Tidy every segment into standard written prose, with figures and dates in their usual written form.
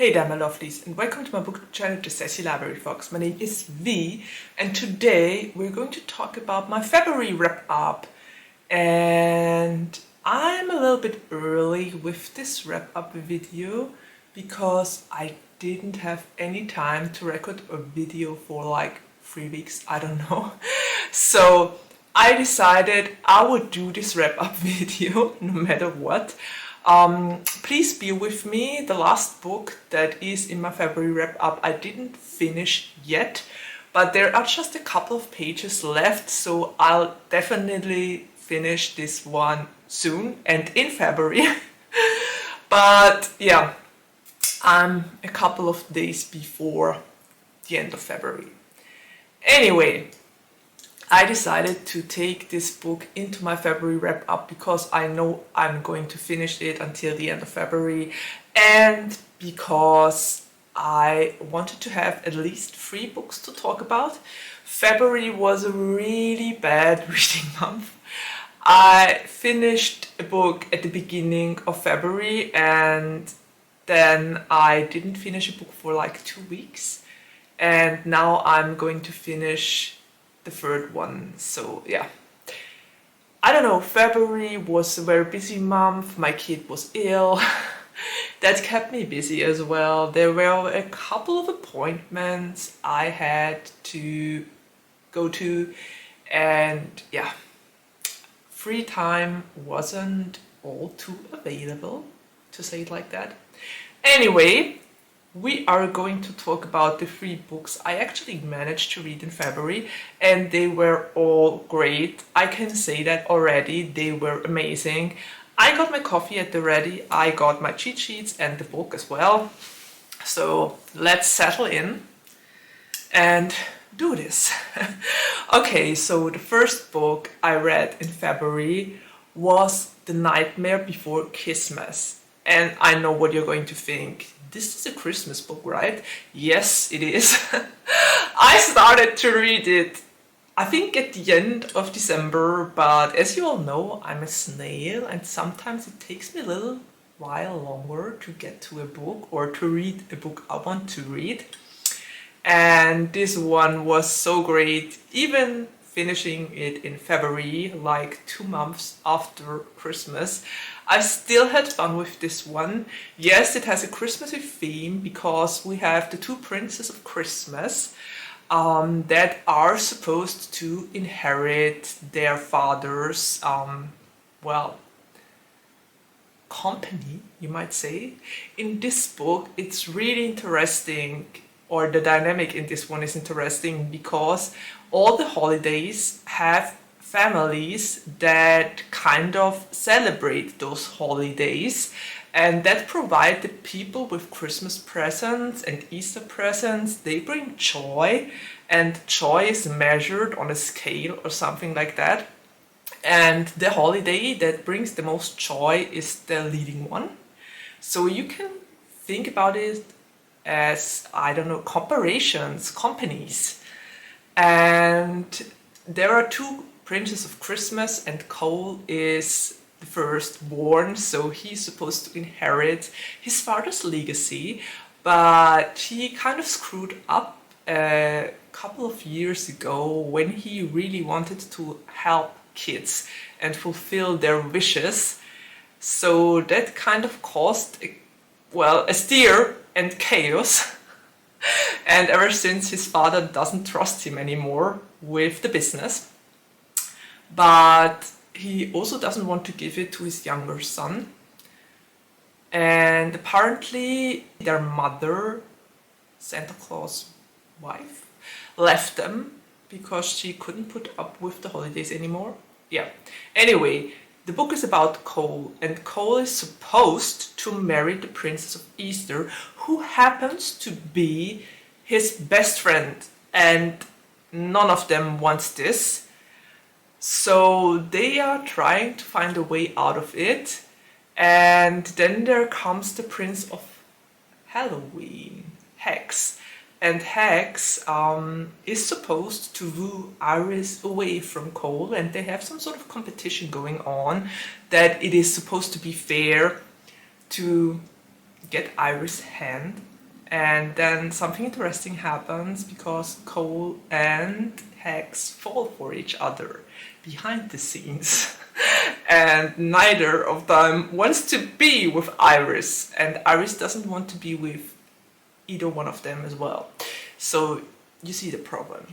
Hey there my lovelies, and welcome to my book channel, The Sassy Library Fox. My name is V, and today we're going to talk about my February wrap-up. And I'm a little bit early with this wrap-up video because I didn't have any time to record a video for like 3 weeks, I don't know. So I decided I would do this wrap-up video no matter what. Please be with me. The last book that is in my February wrap-up I didn't finish yet, but there are just a couple of pages left, so I'll definitely finish this one soon and in February. But yeah, I'm a couple of days before the end of February. Anyway, I decided to take this book into my February wrap-up because I know I'm going to finish it until the end of February, and because I wanted to have at least 3 books to talk about. February was a really bad reading month. I finished a book at the beginning of February and then I didn't finish a book for like 2 weeks, and now I'm going to finish the 3rd one. So yeah, I don't know, February was a very busy month. My kid was ill. That kept me busy as well. There were a couple of appointments I had to go to, and yeah, free time wasn't all too available, to say it like that. Anyway, we are going to talk about the 3 books I actually managed to read in February, and they were all great. I can say that already. They were amazing. I got my coffee at the ready. I got my cheat sheets and the book as well. So let's settle in and do this. Okay, so the first book I read in February was The Nightmare Before Kissmas. And I know what you're going to think. This is a Christmas book, right? Yes, it is. I started to read it, I think at the end of December, but as you all know, I'm a snail and sometimes it takes me a little while longer to get to a book or to read a book I want to read. And this one was so great, even finishing it in February, like 2 months after Christmas. I still had fun with this one. Yes, it has a Christmassy theme because we have the 2 princes of Christmas that are supposed to inherit their father's, company, you might say. In this book, it's really interesting, or the dynamic in this one is interesting, because all the holidays have families that kind of celebrate those holidays and that provide the people with Christmas presents and Easter presents. They bring joy, and joy is measured on a scale or something like that. And the holiday that brings the most joy is the leading one. So you can think about it as, I don't know, companies. And there are 2 Princes of Christmas, and Cole is the firstborn, so he's supposed to inherit his father's legacy, but he kind of screwed up a couple of years ago when he really wanted to help kids and fulfill their wishes. So that kind of caused a stir and chaos. And ever since, his father doesn't trust him anymore with the business. But he also doesn't want to give it to his younger son. And apparently their mother, Santa Claus' wife, left them because she couldn't put up with the holidays anymore. Yeah. Anyway, the book is about Cole, and Cole is supposed to marry the Princess of Easter, who happens to be his best friend, and none of them wants this. So they are trying to find a way out of it, and then there comes the Prince of Halloween, Hex. And Hex is supposed to woo Iris away from Cole, and they have some sort of competition going on that it is supposed to be fair to get Iris' hand, and then something interesting happens because Cole and Hex fall for each other behind the scenes. And neither of them wants to be with Iris, and Iris doesn't want to be with either one of them as well. So you see the problem.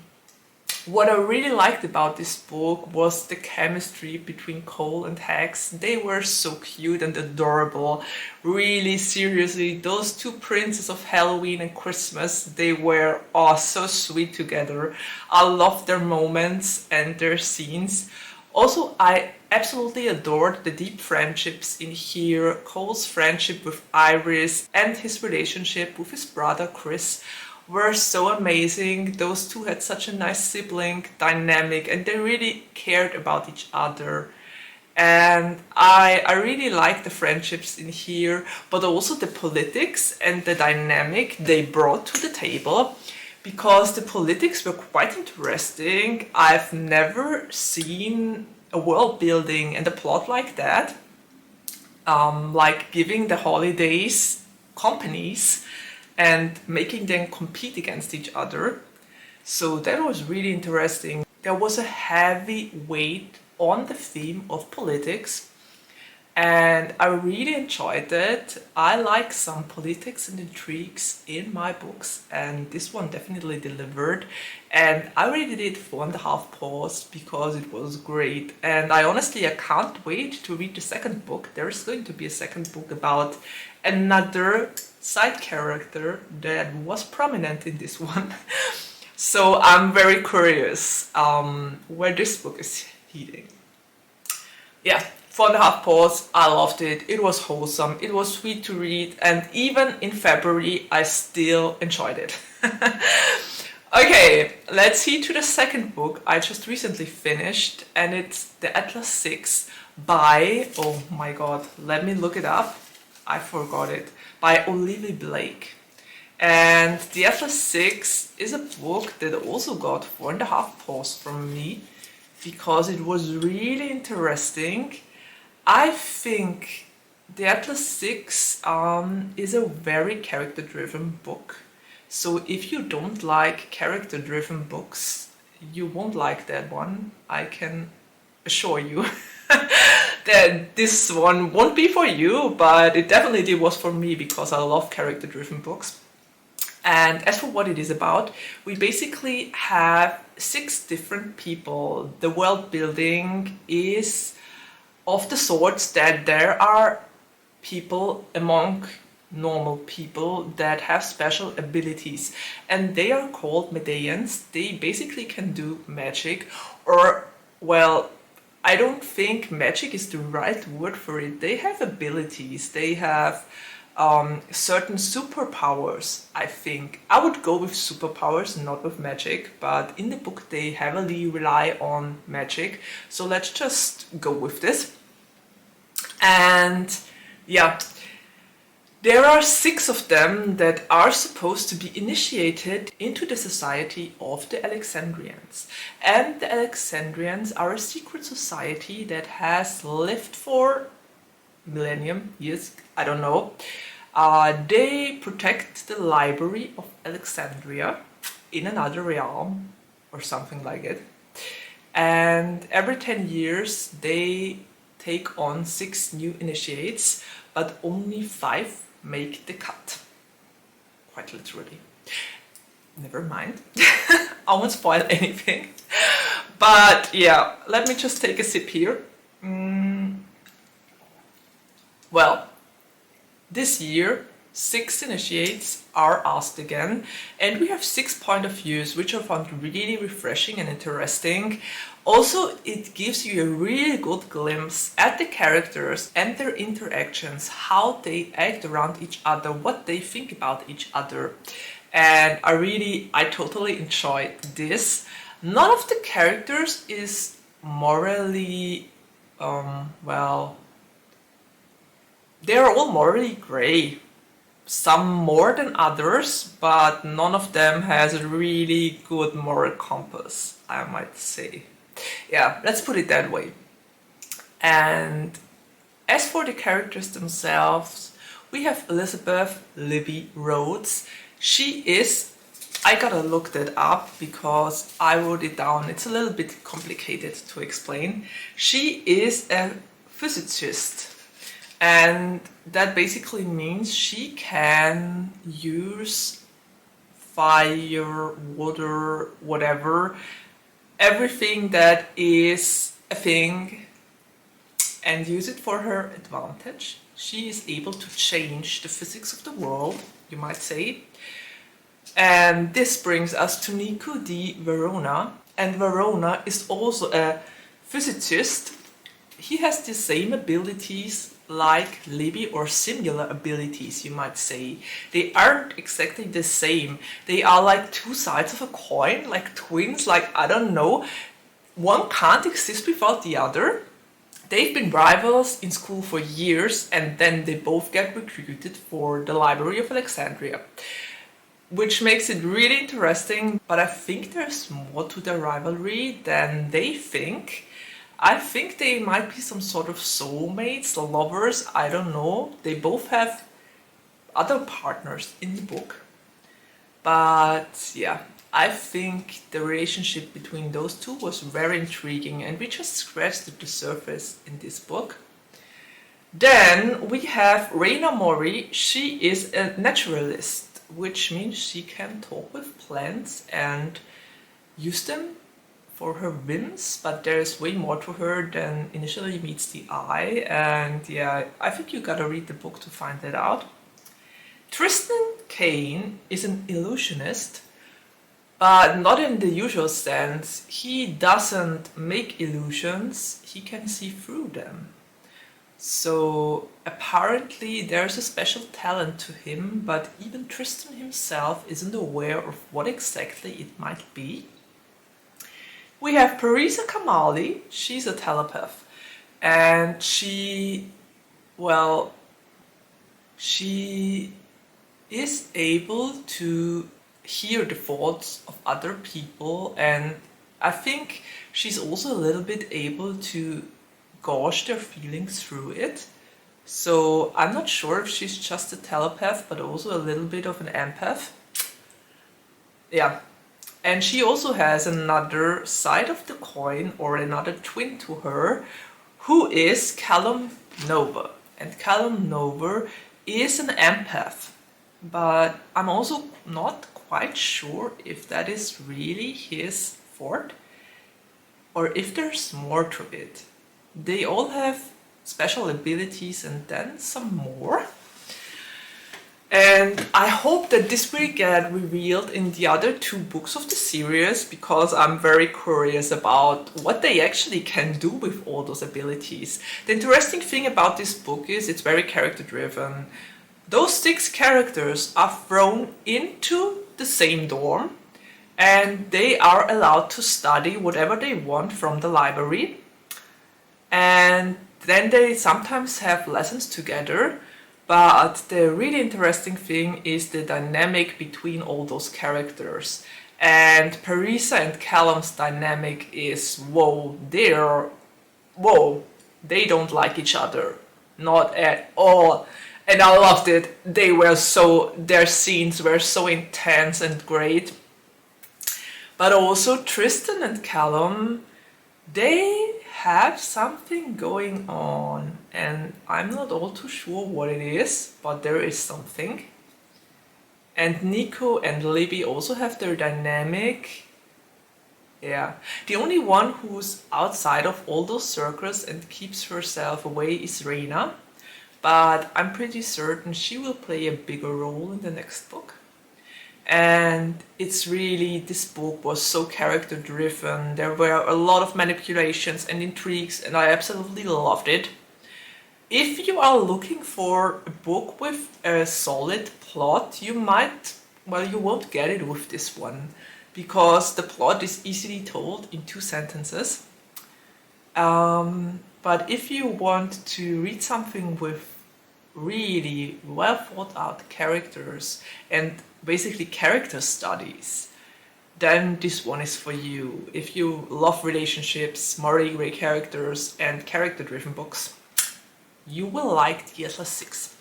What I really liked about this book was the chemistry between Cole and Hex. They were so cute and adorable. Really, seriously, those two princes of Halloween and Christmas, they were so sweet together. I loved their moments and their scenes. Also, I absolutely adored the deep friendships in here. Cole's friendship with Iris and his relationship with his brother Chris were so amazing. Those two had such a nice sibling dynamic and they really cared about each other. And I really like the friendships in here, but also the politics and the dynamic they brought to the table, because the politics were quite interesting. I've never seen a world building and a plot like that, like giving the holidays companies and making them compete against each other. So that was really interesting. There was a heavy weight on the theme of politics, and I really enjoyed it. I like some politics and intrigues in my books, and this one definitely delivered. And I really did 4.5 paws because it was great. And I can't wait to read the second book. There is going to be a second book about another side character that was prominent in this one. So I'm very curious where this book is heading. Yeah, 4.5 paws, I loved it. It was wholesome, it was sweet to read, and even in February I still enjoyed it. Okay, let's see to the second book I just recently finished, and it's The Atlas 6 by, oh my god, let me look it up, I forgot it, by Olivie Blake. And The Atlas 6 is a book that also got 4.5 paws from me because it was really interesting. I think The Atlas 6 is a very character-driven book. So if you don't like character-driven books, you won't like that one. I can assure you that this one won't be for you, but it definitely was for me because I love character-driven books. And as for what it is about, we basically have 6 different people. The world building is of the sorts that there are people among normal people that have special abilities, and they are called Medeians. They basically can do magic, or, well, I don't think magic is the right word for it. They have abilities, they have certain superpowers, I think. I would go with superpowers, not with magic, but in the book they heavily rely on magic, so let's just go with this. And yeah, there are 6 of them that are supposed to be initiated into the society of the Alexandrians. And the Alexandrians are a secret society that has lived for millennium years, I don't know. They protect the library of Alexandria in another realm or something like it. And every 10 years they take on 6 new initiates, but only 5 make the cut. Quite literally. Never mind. I won't spoil anything. But yeah, let me just take a sip here. Well, this year 6 initiates are asked again, and we have 6 point of views which I found really refreshing and interesting. Also, it gives you a really good glimpse at the characters and their interactions, how they act around each other, what they think about each other. And I totally enjoyed this. None of the characters is morally, well, they're all morally grey. Some more than others, but none of them has a really good moral compass, I might say. Yeah, let's put it that way. And as for the characters themselves, we have Elizabeth Livy Rhodes. She is, I gotta look that up because I wrote it down. It's a little bit complicated to explain. She is a physicist, and that basically means she can use fire, water, whatever, everything that is a thing, and use it for her advantage. She is able to change the physics of the world, you might say. And this brings us to Nico di Verona. And Verona is also a physicist. He has the same abilities like Libby, or similar abilities, you might say. They aren't exactly the same. They are like two sides of a coin, like twins, like I don't know. One can't exist without the other. They've been rivals in school for years, and then they both get recruited for the Library of Alexandria, which makes it really interesting. But I think there's more to their rivalry than they think. I think they might be some sort of soulmates, lovers, I don't know. They both have other partners in the book. But yeah, I think the relationship between those two was very intriguing, and we just scratched the surface in this book. Then we have Raina Mori. She is a naturalist, which means she can talk with plants and use them for her whims, but there's way more to her than initially meets the eye. And yeah, I think you gotta read the book to find that out. Tristan Kane is an illusionist, but not in the usual sense. He doesn't make illusions, he can see through them. So apparently there's a special talent to him, but even Tristan himself isn't aware of what exactly it might be. We have Parisa Kamali. She's a telepath, and she is able to hear the thoughts of other people, and I think she's also a little bit able to gauge their feelings through it. So I'm not sure if she's just a telepath, but also a little bit of an empath. Yeah. And she also has another side of the coin, or another twin to her, who is Callum Nova. And Callum Nova is an empath, but I'm also not quite sure if that is really his forte, or if there's more to it. They all have special abilities and then some more. And I hope that this will get revealed in the other two books of the series, because I'm very curious about what they actually can do with all those abilities. The interesting thing about this book is it's very character driven. Those 6 characters are thrown into the same dorm, and they are allowed to study whatever they want from the library. And then they sometimes have lessons together. But the really interesting thing is the dynamic between all those characters. And Parisa and Callum's dynamic is, they don't like each other. Not at all. And I loved it. Their scenes were so intense and great. But also Tristan and Callum, they have something going on, and I'm not all too sure what it is, but there is something. And Nico and Libby also have their dynamic. Yeah, the only one who's outside of all those circles and keeps herself away is Raina, but I'm pretty certain she will play a bigger role in the next book. And it's really, this book was so character driven. There were a lot of manipulations and intrigues, and I absolutely loved it. If you are looking for a book with a solid plot, you won't get it with this one, because the plot is easily told in 2 sentences. But if you want to read something with really well thought out characters and basically character studies, then this one is for you. If you love relationships, morally grey characters and character driven books, you will like the Atlas 6.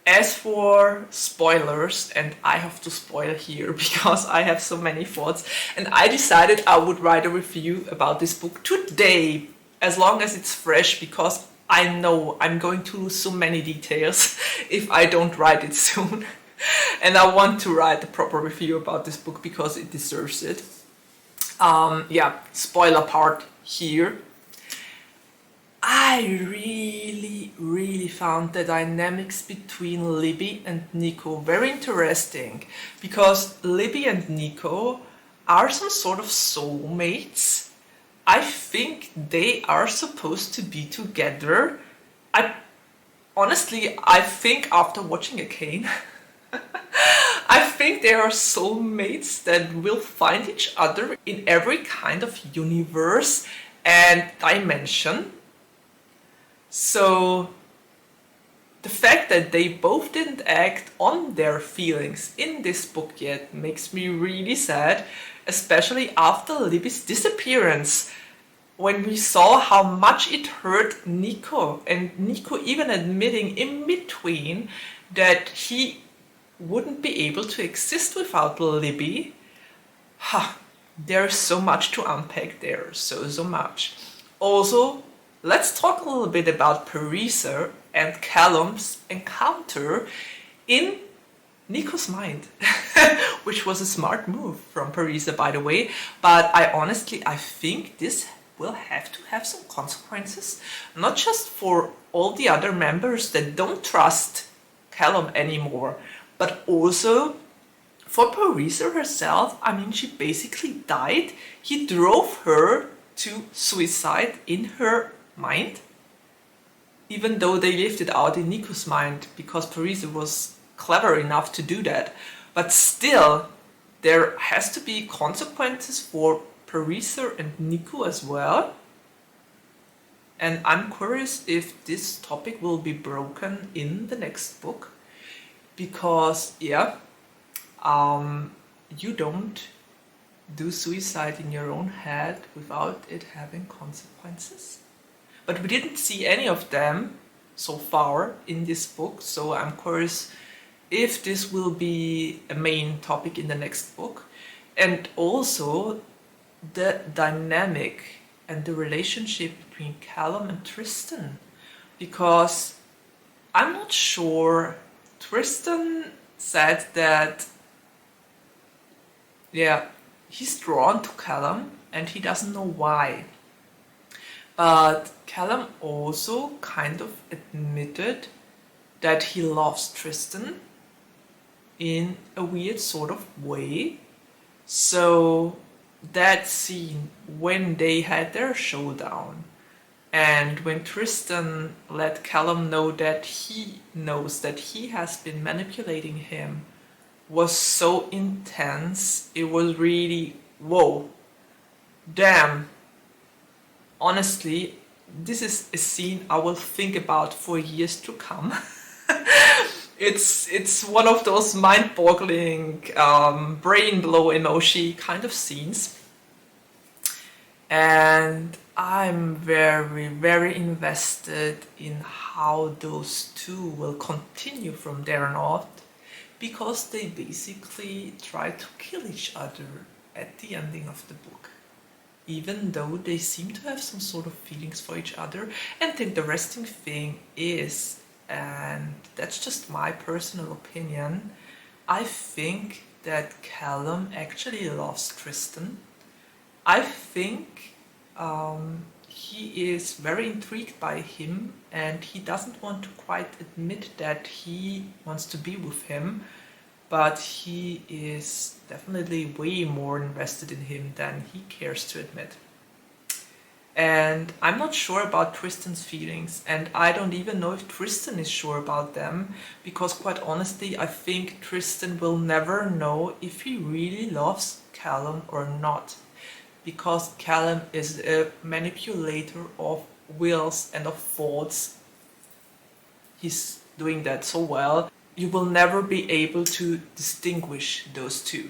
As for spoilers, and I have to spoil here because I have so many thoughts, and I decided I would write a review about this book today, as long as it's fresh, because I know I'm going to lose so many details if I don't write it soon. And I want to write a proper review about this book because it deserves it. Yeah, spoiler part here. I really found the dynamics between Libby and Nico very interesting, because Libby and Nico are some sort of soulmates. I think they are supposed to be together. I think after watching Arcane, I think they are soulmates that will find each other in every kind of universe and dimension. So the fact that they both didn't act on their feelings in this book yet makes me really sad, especially after Libby's disappearance, when we saw how much it hurt Nico, and Nico even admitting in between that he wouldn't be able to exist without Libby. There's so much to unpack there, so much. Also, let's talk a little bit about Parisa and Callum's encounter in Nico's mind, which was a smart move from Parisa, by the way. But I think this will have to have some consequences, not just for all the other members that don't trust Callum anymore, but also for Parisa herself. I mean, she basically died. He drove her to suicide in her mind, even though they lived it out in Nico's mind because Parisa was clever enough to do that. But still, there has to be consequences for Parisa and Nico as well. And I'm curious if this topic will be broken in the next book, because you don't do suicide in your own head without it having consequences. But we didn't see any of them so far in this book, so I'm curious if this will be a main topic in the next book. And also the dynamic and the relationship between Callum and Tristan, because I'm not sure. Tristan said that he's drawn to Callum and he doesn't know why. But Callum also kind of admitted that he loves Tristan in a weird sort of way. So that scene when they had their showdown, and when Tristan let Callum know that he knows that he has been manipulating him, was so intense. It was really, whoa, damn. Honestly, this is a scene I will think about for years to come. It's one of those mind-boggling, brain-blow emoji kind of scenes. And I'm very invested in how those two will continue from there on out, because they basically try to kill each other at the ending of the book, even though they seem to have some sort of feelings for each other. And the interesting thing is, and that's just my personal opinion, I think that Callum actually loves Tristan. I think he is very intrigued by him, and he doesn't want to quite admit that he wants to be with him, but he is definitely way more invested in him than he cares to admit. And I'm not sure about Tristan's feelings, and I don't even know if Tristan is sure about them, because quite honestly, I think Tristan will never know if he really loves Callum or not, because Callum is a manipulator of wills and of thoughts. He's doing that so well. You will never be able to distinguish those two.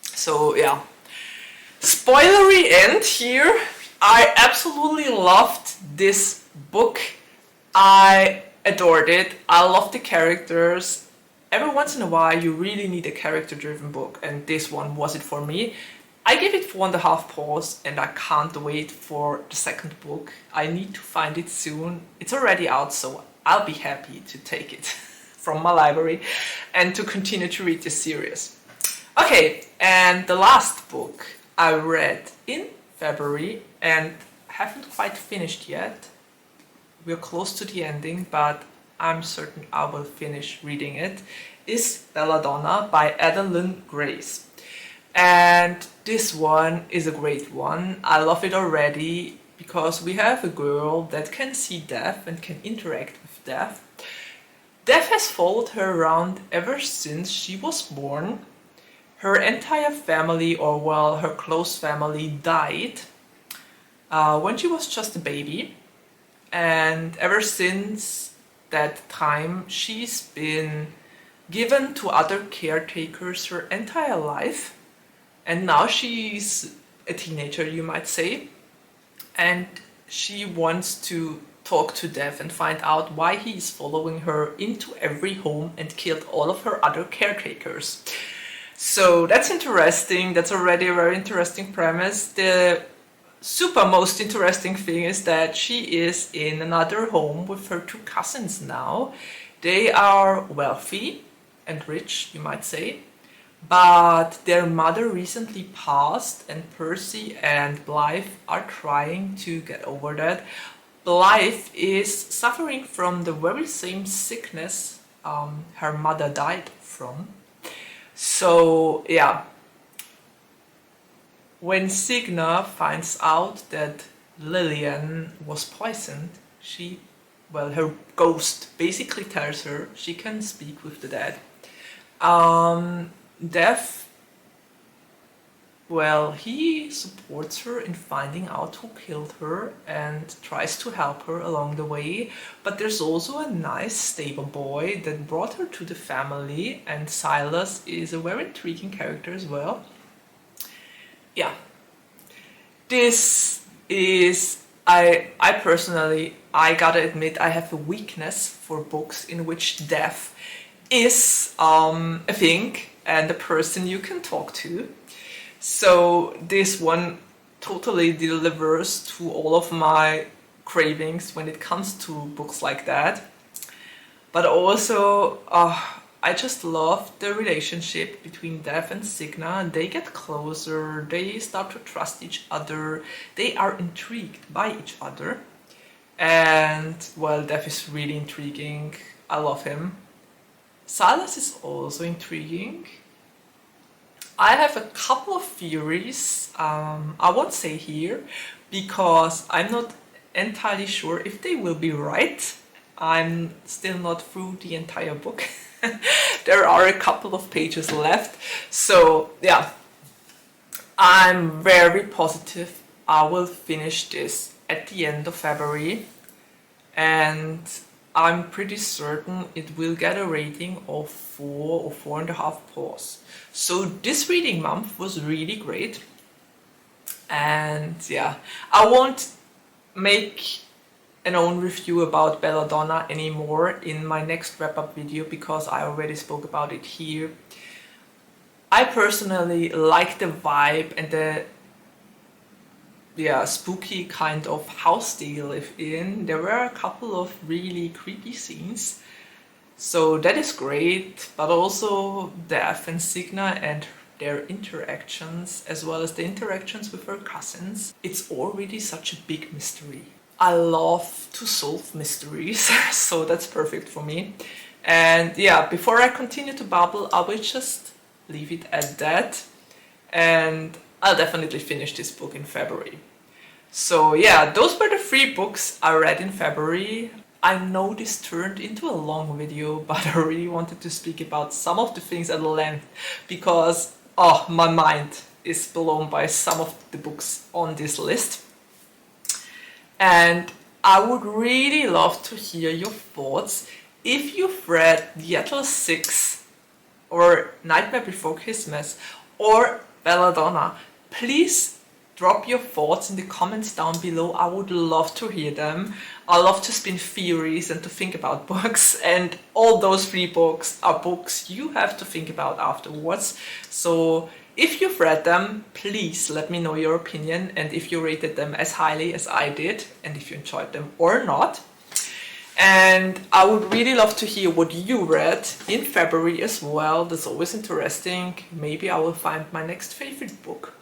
So yeah, spoilery end here. I absolutely loved this book. I adored it. I love the characters. Every once in a while you really need a character-driven book, and this one was it for me. I gave it 4.5 paws, and I can't wait for the second book. I need to find it soon. It's already out, so I'll be happy to take it from my library and to continue to read this series. Okay, and the last book I read in February and haven't quite finished yet. We're close to the ending, but I'm certain I will finish reading it, is Belladonna by Adalyn Grace. And this one is a great one. I love it already because we have a girl that can see death and can interact with death. Death has followed her around ever since she was born. Her entire family, or well, her close family, died when she was just a baby. And ever since that time, she's been given to other caretakers her entire life. And now she's a teenager, you might say. And she wants to talk to Death and find out why he is following her into every home and killed all of her other caretakers. So that's interesting. That's already a very interesting premise. The super most interesting thing is that she is in another home with her 2 cousins now. They are wealthy and rich, you might say, but their mother recently passed, and Percy and Blythe are trying to get over that. Blythe is suffering from the very same sickness her mother died from. So yeah, when Signa finds out that Lillian was poisoned, her ghost basically tells her she can speak with the dead. Death, he supports her in finding out who killed her and tries to help her along the way. But there's also a nice stable boy that brought her to the family, and Silas is a very intriguing character as well. Yeah, this is, I personally, I gotta admit, I have a weakness for books in which death is a thing and a person you can talk to. So this one totally delivers to all of my cravings when it comes to books like that. But also, I just love the relationship between Death and Signa. They get closer, they start to trust each other, they are intrigued by each other. And, Death is really intriguing. I love him. Silas is also intriguing. I have a couple of theories, I won't say here, because I'm not entirely sure if they will be right. I'm still not through the entire book. There are a couple of pages left. So yeah, I'm very positive I will finish this at the end of February. And I'm pretty certain it will get a rating of 4 or 4.5 paws. So this reading month was really great. And yeah, I won't make an own review about Belladonna anymore in my next wrap-up video because I already spoke about it here. I personally like the vibe and the spooky kind of house they live in. There were a couple of really creepy scenes, so that is great, but also Death and Signa and their interactions, as well as the interactions with her cousins. It's already such a big mystery. I love to solve mysteries, so that's perfect for me. And yeah, before I continue to babble, I will just leave it at that, and I'll definitely finish this book in February. So yeah, those were the 3 books I read in February. I know this turned into a long video, but I really wanted to speak about some of the things at length because my mind is blown by some of the books on this list. And I would really love to hear your thoughts. If you've read The Atlas 6 or Nightmare Before Kissmas or Belladonna, please drop your thoughts in the comments down below. I would love to hear them. I love to spin theories and to think about books, and all those 3 books are books you have to think about afterwards. So if you've read them, please let me know your opinion, and if you rated them as highly as I did, and if you enjoyed them or not. And I would really love to hear what you read in February as well. That's always interesting. Maybe I will find my next favorite book.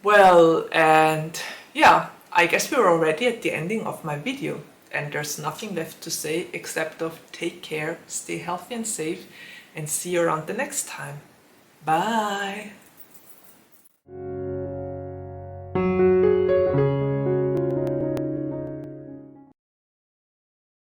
Well, and yeah, I guess we're already at the ending of my video, and there's nothing left to say except of take care, stay healthy and safe, and see you around the next time. Bye!